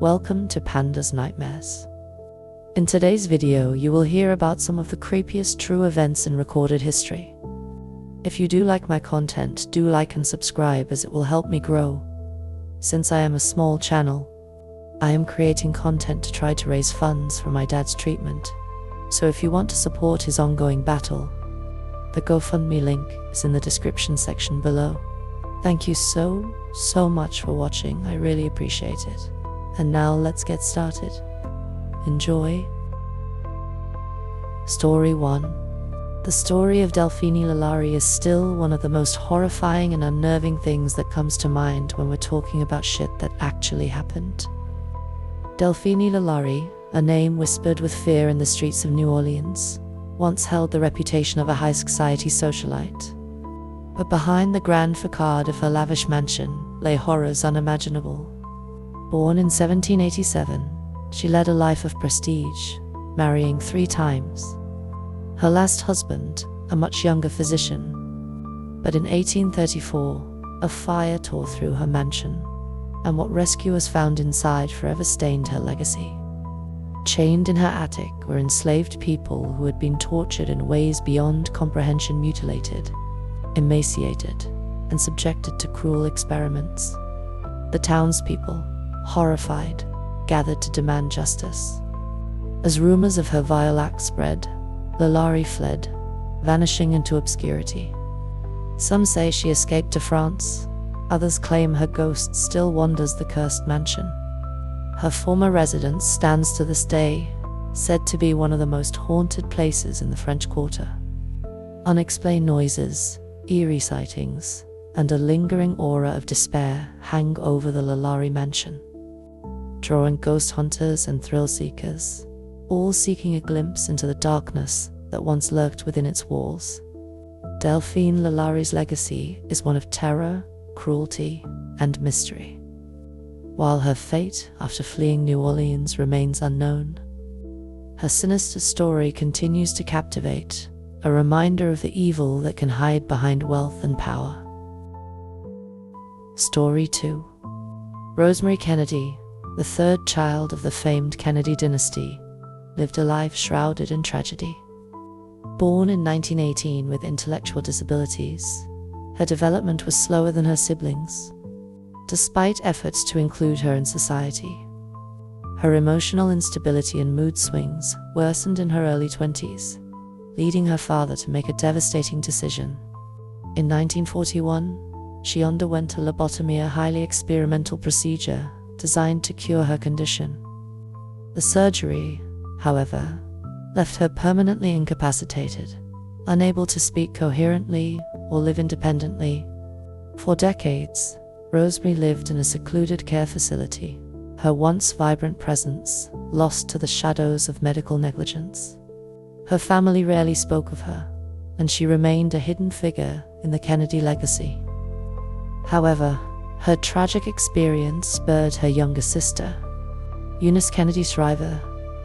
Welcome to Pandas Nightmares. In today's video, you will hear about some of the creepiest true events in recorded history. If you do like my content, do like and subscribe as it will help me grow. Since I am a small channel, I am creating content to try to raise funds for my dad's treatment. So if you want to support his ongoing battle, the GoFundMe link is in the description section below. Thank you so much for watching, I really appreciate it. And now let's get started. Enjoy. Story 1. The story of Delphine Lalaurie is still one of the most horrifying and unnerving things that comes to mind when we're talking about shit that actually happened. Delphine Lalaurie, a name whispered with fear in the streets of New Orleans, once held the reputation of a high society socialite. But behind the grand facade of her lavish mansion lay horrors unimaginable. Born in 1787, she led a life of prestige, marrying 3 times. Her last husband, a much younger physician. But in 1834, a fire tore through her mansion, and what rescuers found inside forever stained her legacy. Chained in her attic were enslaved people who had been tortured in ways beyond comprehension, mutilated, emaciated, and subjected to cruel experiments. The townspeople, horrified, gathered to demand justice. As rumors of her vile act spread, Lalaurie fled, vanishing into obscurity. Some say she escaped to France, others claim her ghost still wanders the cursed mansion. Her former residence stands to this day, said to be one of the most haunted places in the French Quarter. Unexplained noises, eerie sightings, and a lingering aura of despair hang over the Lalaurie mansion, drawing ghost hunters and thrill seekers, all seeking a glimpse into the darkness that once lurked within its walls. Delphine Lalaurie's legacy is one of terror, cruelty, and mystery. While her fate after fleeing New Orleans remains unknown, her sinister story continues to captivate, a reminder of the evil that can hide behind wealth and power. Story 2. Rosemary Kennedy, the 3rd child of the famed Kennedy dynasty, lived a life shrouded in tragedy. Born in 1918 with intellectual disabilities, her development was slower than her siblings, despite efforts to include her in society. Her emotional instability and mood swings worsened in her early 20s, leading her father to make a devastating decision. In 1941, she underwent a lobotomy, a highly experimental procedure designed to cure her condition. The surgery, however, left her permanently incapacitated, unable to speak coherently or live independently. For decades, Rosemary lived in a secluded care facility, her once vibrant presence lost to the shadows of medical negligence. Her family rarely spoke of her, and she remained a hidden figure in the Kennedy legacy. However, her tragic experience spurred her younger sister, Eunice Kennedy Shriver,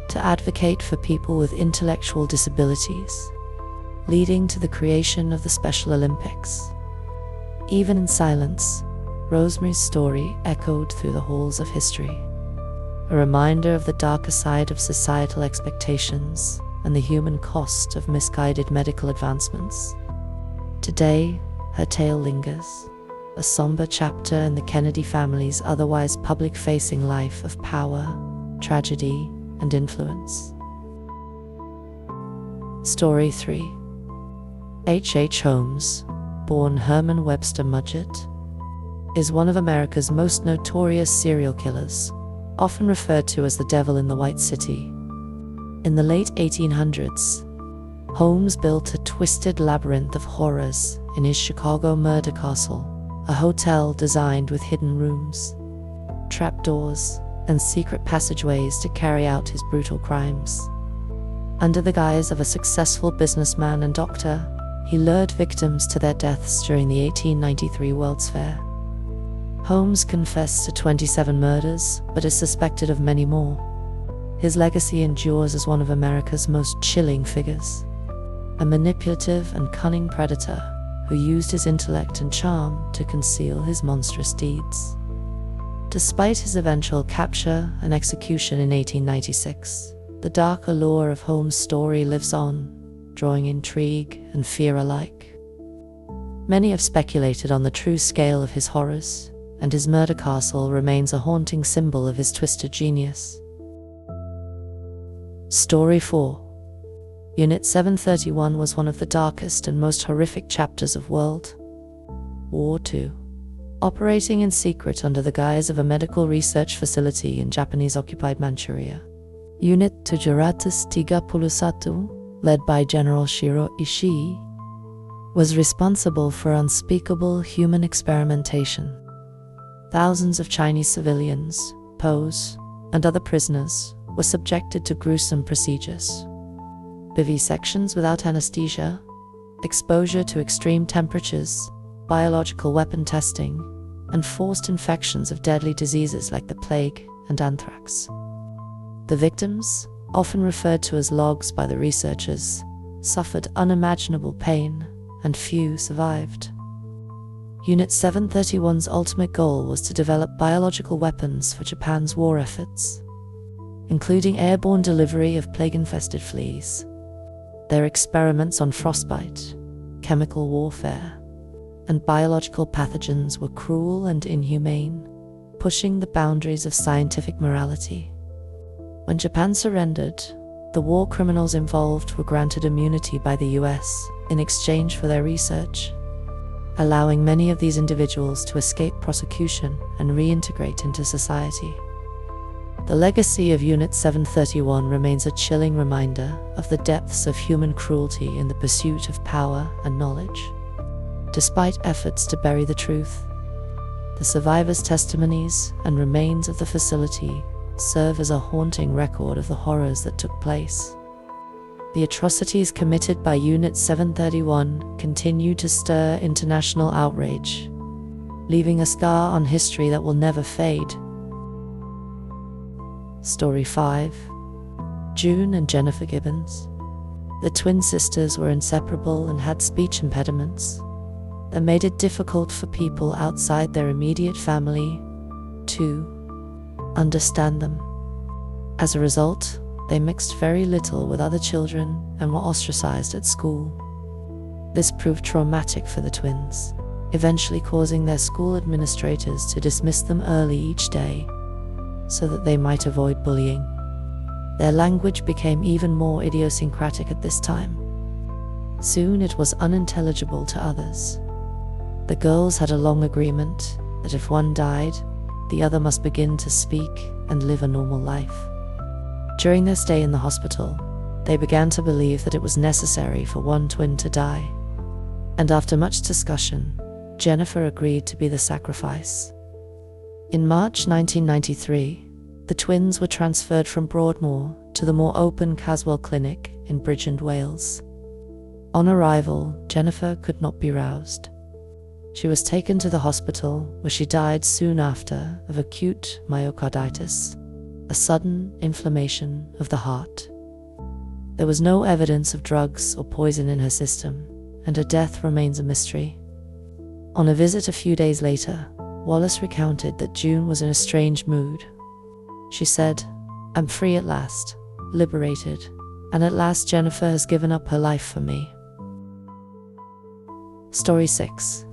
to advocate for people with intellectual disabilities, leading to the creation of the Special Olympics. Even in silence, Rosemary's story echoed through the halls of history, a reminder of the darker side of societal expectations and the human cost of misguided medical advancements. Today, her tale lingers, a somber chapter in the Kennedy family's otherwise public-facing life of power, tragedy, and influence. Story 3. H. Holmes, born Herman Webster Mudgett, is one of America's most notorious serial killers, often referred to as the Devil in the White City. In the late 1800s, Holmes built a twisted labyrinth of horrors in his Chicago murder castle, a hotel designed with hidden rooms, trapdoors, and secret passageways to carry out his brutal crimes. Under the guise of a successful businessman and doctor, he lured victims to their deaths during the 1893 World's Fair. Holmes confessed to 27 murders, but is suspected of many more. His legacy endures as one of America's most chilling figures, a manipulative and cunning predator who used his intellect and charm to conceal his monstrous deeds. Despite his eventual capture and execution in 1896, the dark allure of Holmes' story lives on, drawing intrigue and fear alike. Many have speculated on the true scale of his horrors, and his murder castle remains a haunting symbol of his twisted genius. Story 4. Unit 731 was one of the darkest and most horrific chapters of World War II. Operating in secret under the guise of a medical research facility in Japanese-occupied Manchuria, Unit 731, led by General Shiro Ishii, was responsible for unspeakable human experimentation. Thousands of Chinese civilians, POWs, and other prisoners were subjected to gruesome procedures. Vivisections without anesthesia, exposure to extreme temperatures, biological weapon testing, and forced infections of deadly diseases like the plague and anthrax. The victims, often referred to as logs by the researchers, suffered unimaginable pain, and few survived. Unit 731's ultimate goal was to develop biological weapons for Japan's war efforts, including airborne delivery of plague-infested fleas. Their experiments on frostbite, chemical warfare, and biological pathogens were cruel and inhumane, pushing the boundaries of scientific morality. When Japan surrendered, the war criminals involved were granted immunity by the US in exchange for their research, allowing many of these individuals to escape prosecution and reintegrate into society. The legacy of Unit 731 remains a chilling reminder of the depths of human cruelty in the pursuit of power and knowledge. Despite efforts to bury the truth, the survivors' testimonies and remains of the facility serve as a haunting record of the horrors that took place. The atrocities committed by Unit 731 continue to stir international outrage, leaving a scar on history that will never fade. Story 5. June and Jennifer Gibbons. The twin sisters were inseparable and had speech impediments that made it difficult for people outside their immediate family to understand them. As a result, they mixed very little with other children and were ostracized at school. This proved traumatic for the twins, eventually causing their school administrators to dismiss them early each day so that they might avoid bullying. Their language became even more idiosyncratic at this time. Soon it was unintelligible to others. The girls had a long agreement that if one died, the other must begin to speak and live a normal life. During their stay in the hospital, they began to believe that it was necessary for one twin to die. And after much discussion, Jennifer agreed to be the sacrifice. In March 1993, the twins were transferred from Broadmoor to the more open Caswell Clinic in Bridgend, Wales. On arrival, Jennifer could not be roused. She was taken to the hospital, where she died soon after of acute myocarditis, a sudden inflammation of the heart. There was no evidence of drugs or poison in her system, and her death remains a mystery. On a visit a few days later, Wallace recounted that June was in a strange mood. She said, "I'm free at last, liberated, and at last Jennifer has given up her life for me." Story 6.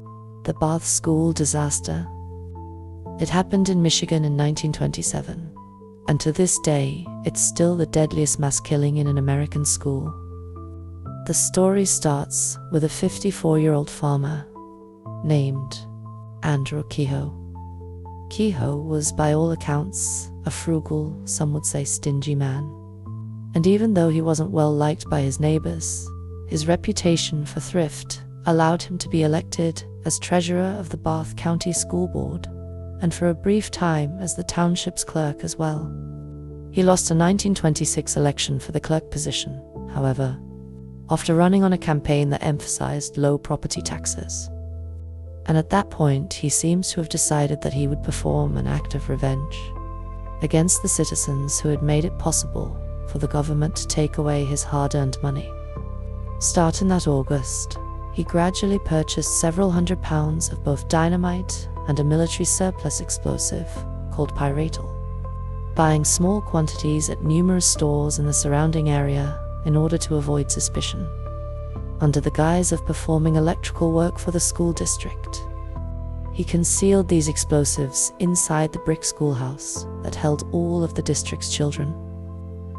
The Bath School Disaster. It happened in Michigan in 1927, and to this day, it's still the deadliest mass killing in an American school. The story starts with a 54-year-old farmer named Andrew Kehoe. Kehoe was, by all accounts, a frugal, some would say stingy man. And even though he wasn't well liked by his neighbors, his reputation for thrift allowed him to be elected as treasurer of the Bath County School Board, and for a brief time as the township's clerk as well. He lost a 1926 election for the clerk position, however, after running on a campaign that emphasized low property taxes. And at that point, he seems to have decided that he would perform an act of revenge against the citizens who had made it possible for the government to take away his hard-earned money. Starting that August, he gradually purchased several £100s of both dynamite and a military surplus explosive called pyretal, buying small quantities at numerous stores in the surrounding area in order to avoid suspicion, under the guise of performing electrical work for the school district. He concealed these explosives inside the brick schoolhouse that held all of the district's children.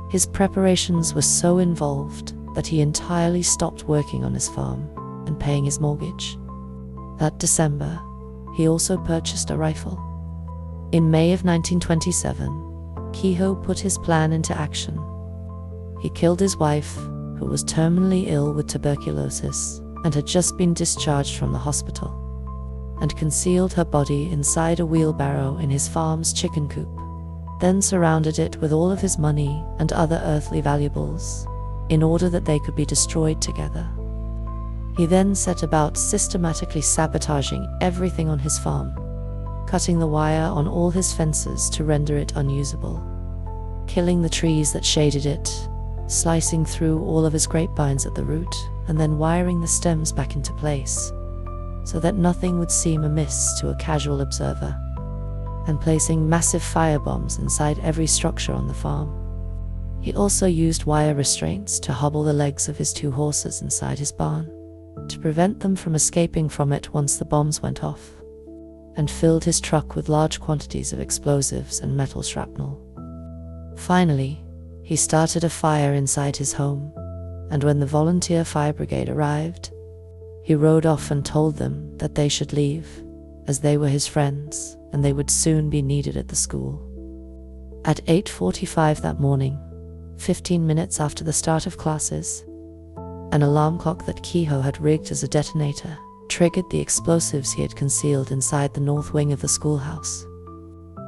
His preparations were so involved that he entirely stopped working on his farm and paying his mortgage. That December, he also purchased a rifle. In May of 1927, Kehoe put his plan into action. He killed his wife, who was terminally ill with tuberculosis and had just been discharged from the hospital, and concealed her body inside a wheelbarrow in his farm's chicken coop, then surrounded it with all of his money and other earthly valuables, in order that they could be destroyed together. He then set about systematically sabotaging everything on his farm, cutting the wire on all his fences to render it unusable, killing the trees that shaded it, slicing through all of his grapevines at the root, and then wiring the stems back into place, so that nothing would seem amiss to a casual observer, and placing massive firebombs inside every structure on the farm. He also used wire restraints to hobble the legs of his 2 horses inside his barn, to prevent them from escaping from it once the bombs went off, and filled his truck with large quantities of explosives and metal shrapnel. Finally, he started a fire inside his home, and when the volunteer fire brigade arrived, he rode off and told them that they should leave, as they were his friends and they would soon be needed at the school. At 8:45 that morning, 15 minutes after the start of classes, an alarm clock that Kehoe had rigged as a detonator triggered the explosives he had concealed inside the north wing of the schoolhouse.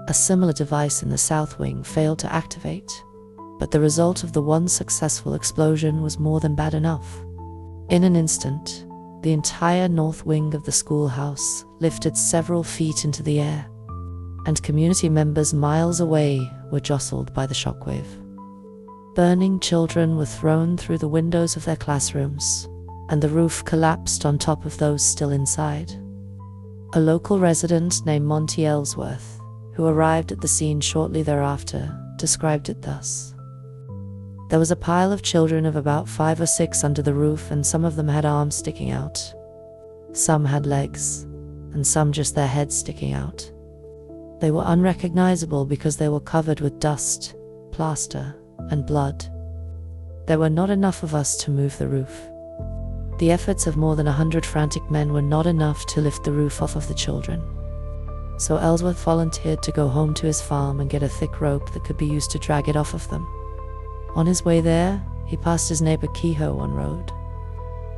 A similar device in the south wing failed to activate, but the result of the one successful explosion was more than bad enough. In an instant, the entire north wing of the schoolhouse lifted several feet into the air, and community members miles away were jostled by the shockwave. Burning children were thrown through the windows of their classrooms, and the roof collapsed on top of those still inside. A local resident named Monty Ellsworth, who arrived at the scene shortly thereafter, described it thus: "There was a pile of children of about 5 or 6 under the roof, and some of them had arms sticking out. Some had legs, and some just their heads sticking out. They were unrecognizable because they were covered with dust, plaster, and blood. There were not enough of us to move the roof. The efforts of more than 100 frantic men were not enough to lift the roof off of the children. So Ellsworth volunteered to go home to his farm and get a thick rope that could be used to drag it off of them. On his way there, he passed his neighbor Kehoe on road.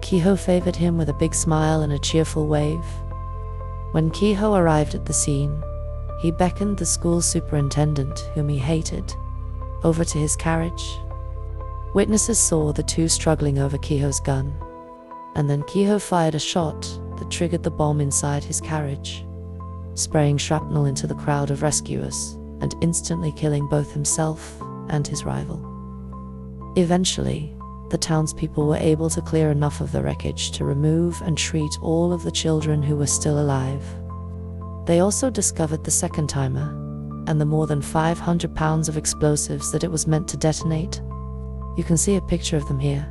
Kehoe favored him with a big smile and a cheerful wave. When Kehoe arrived at the scene, he beckoned the school superintendent, whom he hated, over to his carriage. Witnesses saw the 2 struggling over Kehoe's gun, and then Kehoe fired a shot that triggered the bomb inside his carriage, spraying shrapnel into the crowd of rescuers and instantly killing both himself and his rival. Eventually, the townspeople were able to clear enough of the wreckage to remove and treat all of the children who were still alive. They also discovered the second timer and the more than 500 pounds of explosives that it was meant to detonate. You can see a picture of them here.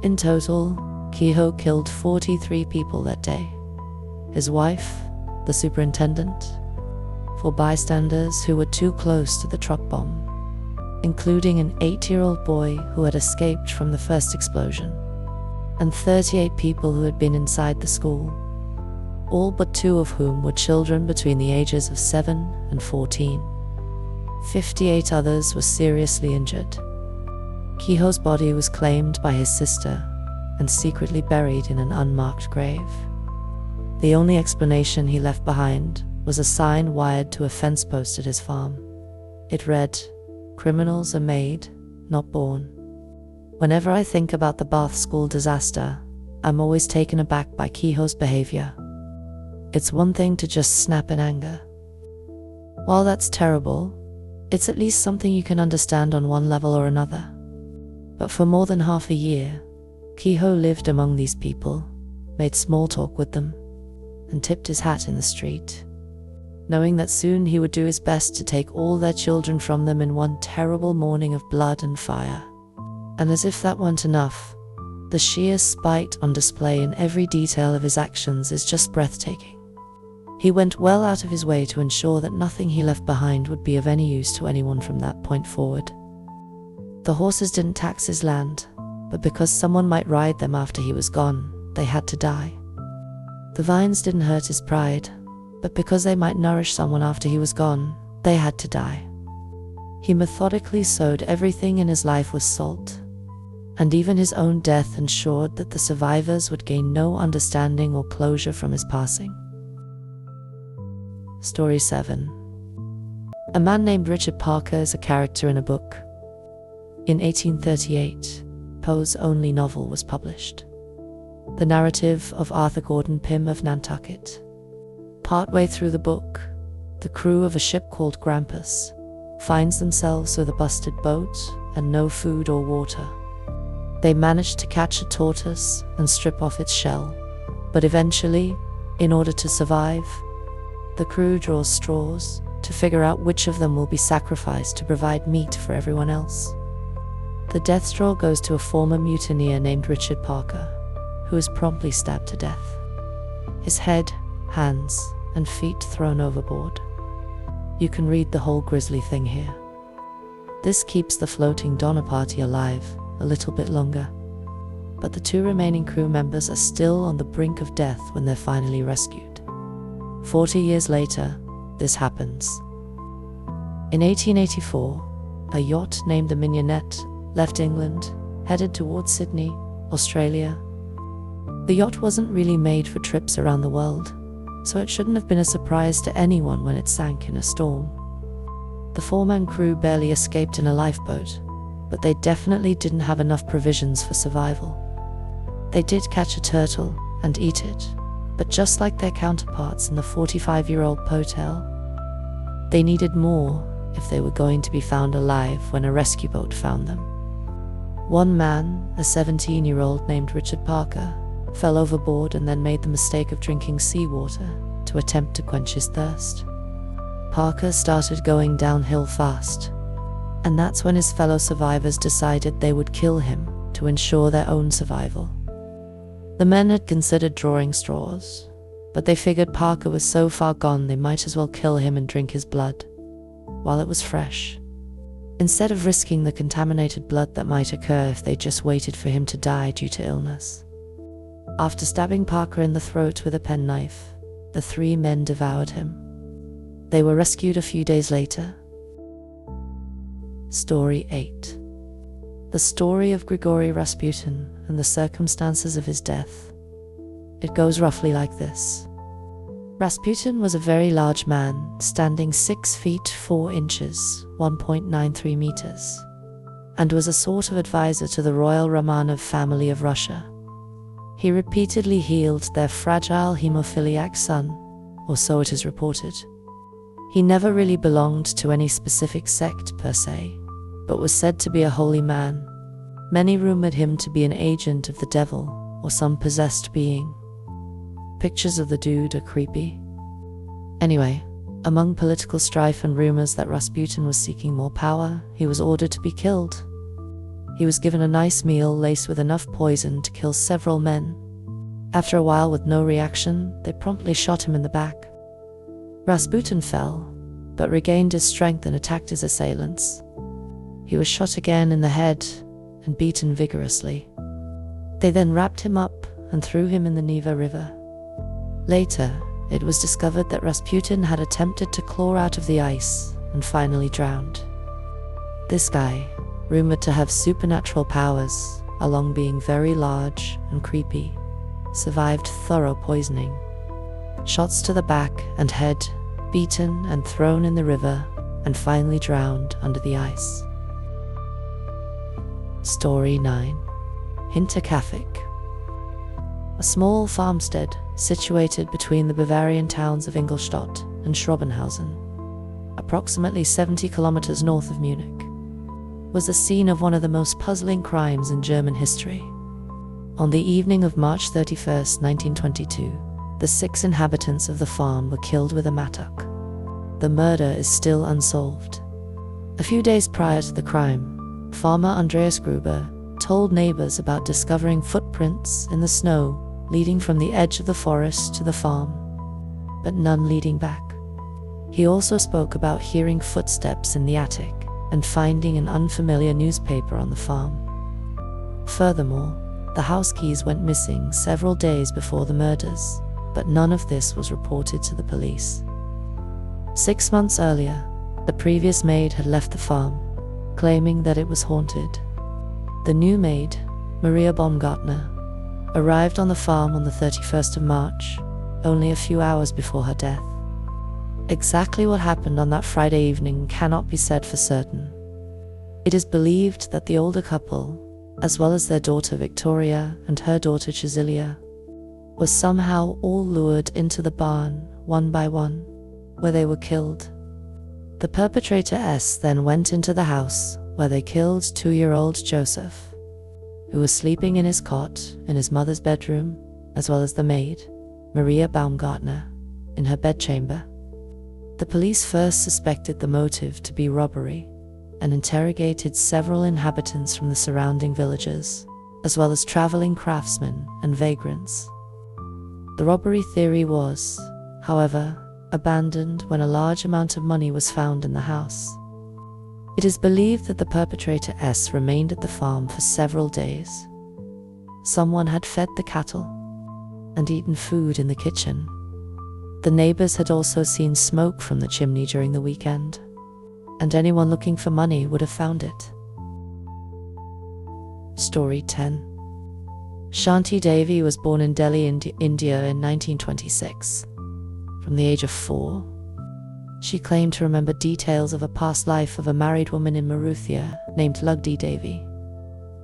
In total, Kehoe killed 43 people that day: his wife, the superintendent, 4 bystanders who were too close to the truck bomb, including an 8-year-old boy who had escaped from the first explosion, and 38 people who had been inside the school, all but 2 of whom were children between the ages of 7 and 14. 58 others were seriously injured. Kehoe's body was claimed by his sister and secretly buried in an unmarked grave. The only explanation he left behind was a sign wired to a fence post at his farm. It read, "Criminals are made, not born." Whenever I think about the Bath school disaster, I'm always taken aback by Kehoe's behavior. It's one thing to just snap in anger. While that's terrible, it's at least something you can understand on one level or another. But for more than half a year, Kehoe lived among these people, made small talk with them, and tipped his hat in the street. knowing that soon he would do his best to take all their children from them in one terrible morning of blood and fire. And as if that weren't enough, the sheer spite on display in every detail of his actions is just breathtaking. He went well out of his way to ensure that nothing he left behind would be of any use to anyone from that point forward. The horses didn't tax his land, but because someone might ride them after he was gone, they had to die. The vines didn't hurt his pride, but because they might nourish someone after he was gone, they had to die. He methodically sowed everything in his life with salt, and even his own death ensured that the survivors would gain no understanding or closure from his passing. Story 7. A man named Richard Parker is a character in a book. In 1838, Poe's only novel was published, the narrative of Arthur Gordon Pym of Nantucket. Partway through the book, the crew of a ship called Grampus finds themselves with a busted boat and no food or water. They manage to catch a tortoise and strip off its shell, but eventually, in order to survive, the crew draws straws to figure out which of them will be sacrificed to provide meat for everyone else. The death straw goes to a former mutineer named Richard Parker, who is promptly stabbed to death. His head, hands, and feet thrown overboard. You can read the whole grisly thing here. This keeps the floating Donner Party alive a little bit longer, but the 2 remaining crew members are still on the brink of death when they're finally rescued. 40 years later, this happens. In 1884, a yacht named the Mignonette left England, headed towards Sydney, Australia. The yacht wasn't really made for trips around the world, so it shouldn't have been a surprise to anyone when it sank in a storm. The 4-man crew barely escaped in a lifeboat, but they definitely didn't have enough provisions for survival. They did catch a turtle and eat it, but just like their counterparts in the 45-year-old Potel, they needed more if they were going to be found alive when a rescue boat found them. One man, a 17-year-old named Richard Parker, fell overboard and then made the mistake of drinking seawater to attempt to quench his thirst. Parker started going downhill fast, and that's when his fellow survivors decided they would kill him to ensure their own survival. The men had considered drawing straws, but they figured Parker was so far gone they might as well kill him and drink his blood while it was fresh, instead of risking the contaminated blood that might occur if they just waited for him to die due to illness. After stabbing Parker in the throat with a penknife, the 3 men devoured him. They were rescued a few days later. Story 8. The story of Grigory Rasputin and the circumstances of his death. It goes roughly like this. Rasputin was a very large man, standing 6 feet 4 inches, 1.93 meters, and was a sort of advisor to the royal Romanov family of Russia. He repeatedly healed their fragile hemophiliac son, or so it is reported. He never really belonged to any specific sect per se, but was said to be a holy man. Many rumored him to be an agent of the devil or some possessed being. Pictures of the dude are creepy. Anyway, among political strife and rumors that Rasputin was seeking more power, he was ordered to be killed. He was given a nice meal laced with enough poison to kill several men. After a while, with no reaction, they promptly shot him in the back. Rasputin fell, but regained his strength and attacked his assailants. He was shot again in the head and beaten vigorously. They then wrapped him up and threw him in the Neva River. Later, it was discovered that Rasputin had attempted to claw out of the ice and finally drowned. This guy, rumored to have supernatural powers, along being very large and creepy, survived thorough poisoning. Shots to the back and head, beaten and thrown in the river, and finally drowned under the ice. Story 9. Hinterkaifeck. A small farmstead situated between the Bavarian towns of Ingolstadt and Schrobenhausen, approximately 70 kilometers north of Munich, was the scene of one of the most puzzling crimes in German history. On the evening of March 31, 1922, the 6 inhabitants of the farm were killed with a mattock. the murder is still unsolved. A few days prior to the crime, farmer Andreas Gruber told neighbors about discovering footprints in the snow leading from the edge of the forest to the farm, but none leading back. He also spoke about hearing footsteps in the attic and finding an unfamiliar newspaper on the farm. Furthermore, the house keys went missing several days before the murders, but none of this was reported to the police. 6 months earlier, the previous maid had left the farm, claiming that it was haunted. The new maid, Maria Baumgartner, arrived on the farm on the 31st of March, only a few hours before her death. Exactly what happened on that Friday evening cannot be said for certain. It is believed that the older couple, as well as their daughter Victoria and her daughter Cecilia, were somehow all lured into the barn, one by one, where they were killed. The perpetrator S then went into the house, where they killed 2-year-old Joseph, who was sleeping in his cot in his mother's bedroom, as well as the maid, Maria Baumgartner, in her bedchamber. The police first suspected the motive to be robbery and interrogated several inhabitants from the surrounding villages, as well as traveling craftsmen and vagrants. The robbery theory was, however, abandoned when a large amount of money was found in the house. It is believed that the perpetrator S remained at the farm for several days. Someone had fed the cattle and eaten food in the kitchen. The neighbors had also seen smoke from the chimney during the weekend, and anyone looking for money would have found it. Story 10. Shanti Devi was born in Delhi, India in 1926. From the age of 4, she claimed to remember details of a past life of a married woman in Maruthia named Lugdi Devi.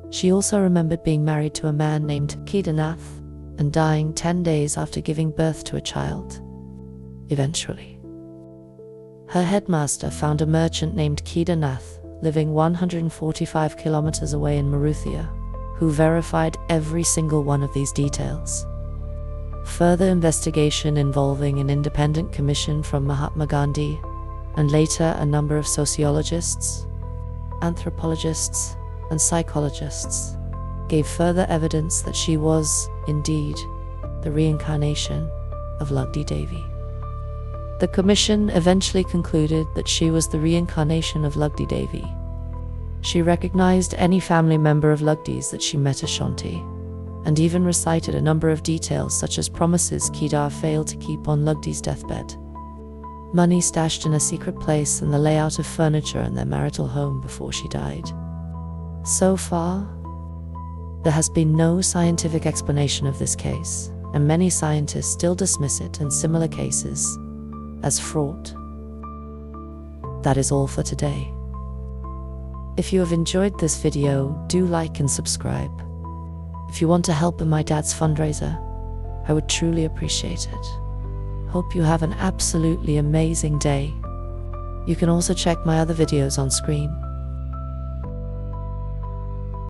She also remembered being married to a man named Kedarnath and dying 10 days after giving birth to a child. Eventually, her headmaster found a merchant named Kedarnath living 145 kilometers away in Maruthia, who verified every single one of these details. Further investigation involving an independent commission from Mahatma Gandhi, and later a number of sociologists, anthropologists, and psychologists, gave further evidence that she was, indeed, the reincarnation of Lugdi Devi. The commission eventually concluded that she was the reincarnation of Lugdi Devi. She recognized any family member of Lugdi's that she met as Shanti, and even recited a number of details such as promises Kedar failed to keep on Lugdi's deathbed, money stashed in a secret place, and the layout of furniture in their marital home before she died. So far, there has been no scientific explanation of this case, and many scientists still dismiss it and similar cases as fraught. That is all for today. If you have enjoyed this video, do like and subscribe. If you want to help in my dad's fundraiser, I would truly appreciate it. Hope you have an absolutely amazing day. You can also check my other videos on screen.